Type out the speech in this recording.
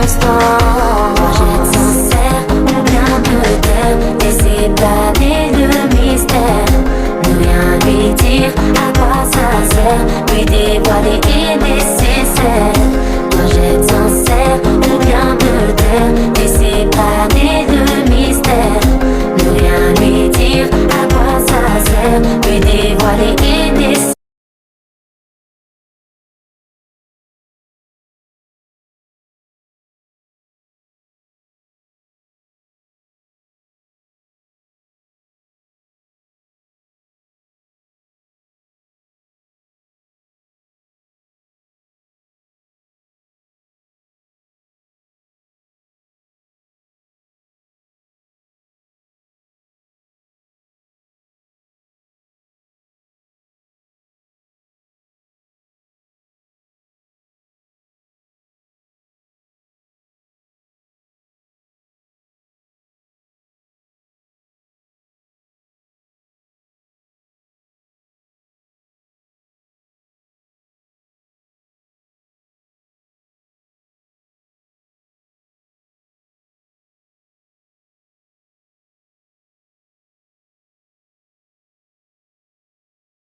l'instant. Moi j'être sincère ou bien me taire, laisser planer le mystère. Ne rien lui dire, à quoi ça sert, lui dévoiler est nécessaire. Moi j'être sincère ou bien me taire, laisser planer le mystère. Ne rien lui dire, à quoi ça sert, lui dévoiler